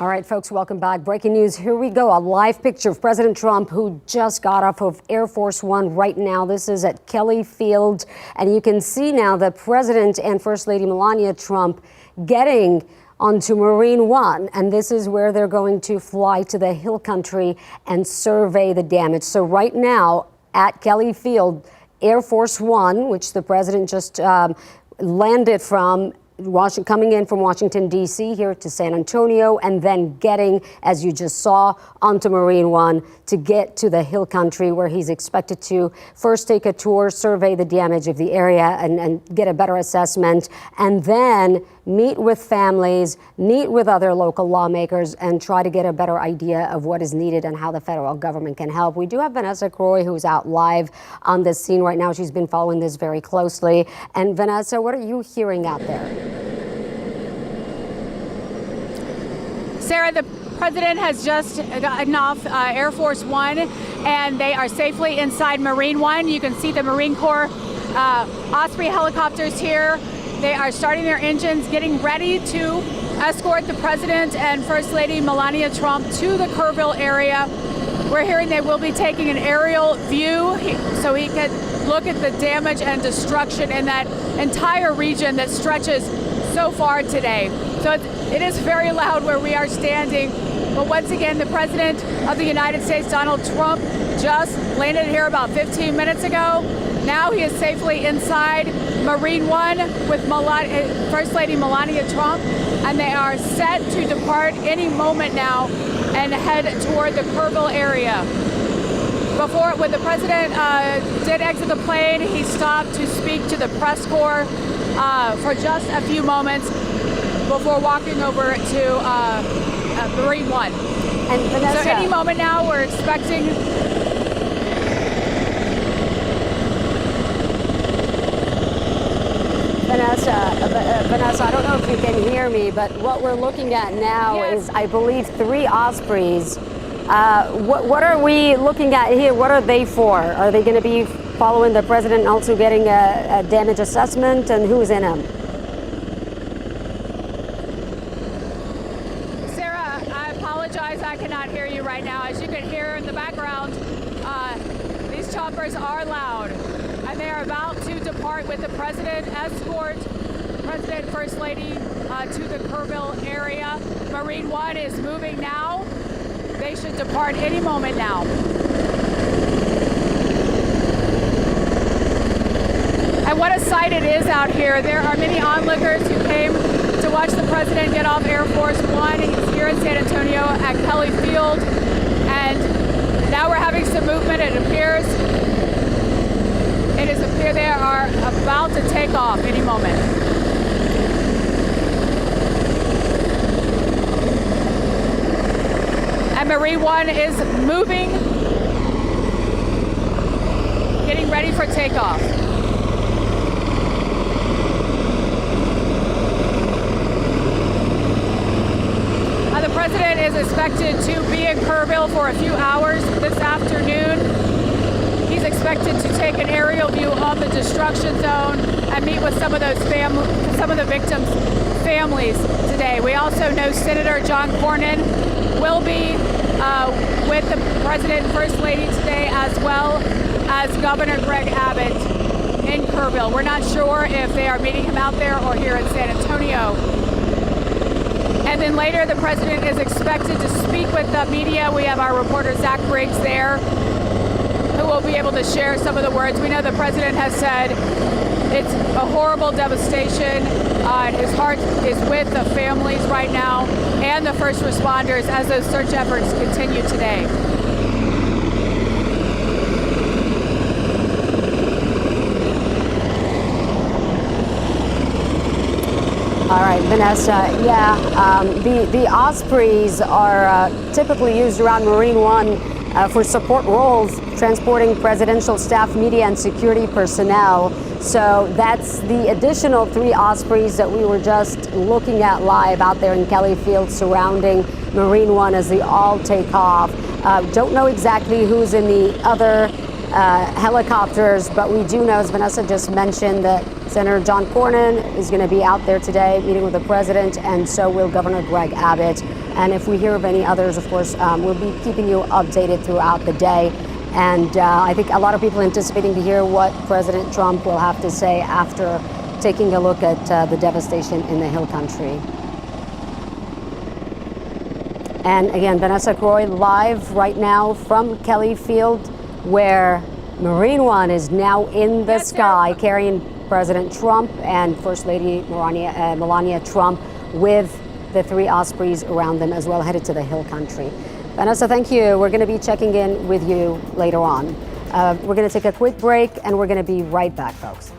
All right, folks, welcome back. Breaking news. Here we go. A live picture of President Trump, who just got off of Air Force One right now. This is at Kelly Field. And you can see now the President and First Lady Melania Trump getting onto Marine One. And this is where they're going to fly to the hill country and survey the damage. So right now at Kelly Field, Air Force One, which the president just landed from, coming in from Washington, D.C. here to San Antonio, and then getting, as you just saw, onto Marine One to get to the hill country, where he's expected to first take a tour, survey the damage of the area and get a better assessment, and then meet with families, meet with other local lawmakers, and try to get a better idea of what is needed and how the federal government can help. We do have Vanessa Croy, who's out live on this scene right now. She's been following this very closely. And Vanessa, what are you hearing out there? Sarah, the president has just gotten off Air Force One, and they are safely inside Marine One. You can see the Marine Corps Osprey helicopters here. They are starting their engines, getting ready to escort the president and First Lady Melania Trump to the Kerrville area. We're hearing they will be taking an aerial view so he can look at the damage and destruction in that entire region that stretches so far today. So it is very loud where we are standing. But once again, the President of the United States, Donald Trump, just landed here about 15 minutes ago. Now he is safely inside Marine One with First Lady Melania Trump, and they are set to depart any moment now and head toward the Kerrville area. When the President did exit the plane, he stopped to speak to the press corps for just a few moments before walking over to Marine One. And Vanessa, so any moment now, we're expecting. Vanessa, I don't know if you can hear me, but what we're looking at now is, I believe, 3 Ospreys. What are we looking at here? What are they for? Are they going to be following the president and also getting a damage assessment? And who's in them? Sarah, I apologize. I cannot hear you right now. As you can hear in the background, these choppers are loud. And they are about to depart with the president, escort President, First Lady to the Kerrville area. Marine One is moving now. They should depart any moment now. And what a sight it is out here. There are many onlookers who came to watch the president get off Air Force One. He's here in San Antonio at Kelly Field. And now we're having some movement, it appears. They are about to take off any moment. And Marine One is moving, getting ready for takeoff. The president is expected to be in Kerrville for a few hours this afternoon. He's expected to take an aerial view of the destruction zone and meet with some of the victims' families today. We also know Senator John Cornyn will be with the President and First Lady today, as well as Governor Greg Abbott in Kerrville. We're not sure if they are meeting him out there or here in San Antonio. And then later, the president is expected to speak with the media. We have our reporter Zach Briggs there, who will be able to share some of the words. We know the president has said it's a horrible devastation. His heart is with the families right now and the first responders as those search efforts continue today. All right, Vanessa, the Ospreys are typically used around Marine One for support roles, transporting presidential staff, media, and security personnel. So that's the additional 3 Ospreys that we were just looking at live out there in Kelly Field surrounding Marine One as they all take off. Don't know exactly who's in the other helicopters, but we do know, as Vanessa just mentioned, that Senator John Cornyn is going to be out there today meeting with the president, and so will Governor Greg Abbott. And if we hear of any others, of course, we'll be keeping you updated throughout the day. And I think a lot of people are anticipating to hear what President Trump will have to say after taking a look at the devastation in the Hill Country. And again, Vanessa Croy live right now from Kelly Field, where Marine One is now in the sky, carrying President Trump and First Lady Melania Trump with the 3 Ospreys around them as well, headed to the Hill Country. Vanessa, thank you. We're going to be checking in with you later on. We're going to take a quick break, and we're going to be right back, folks.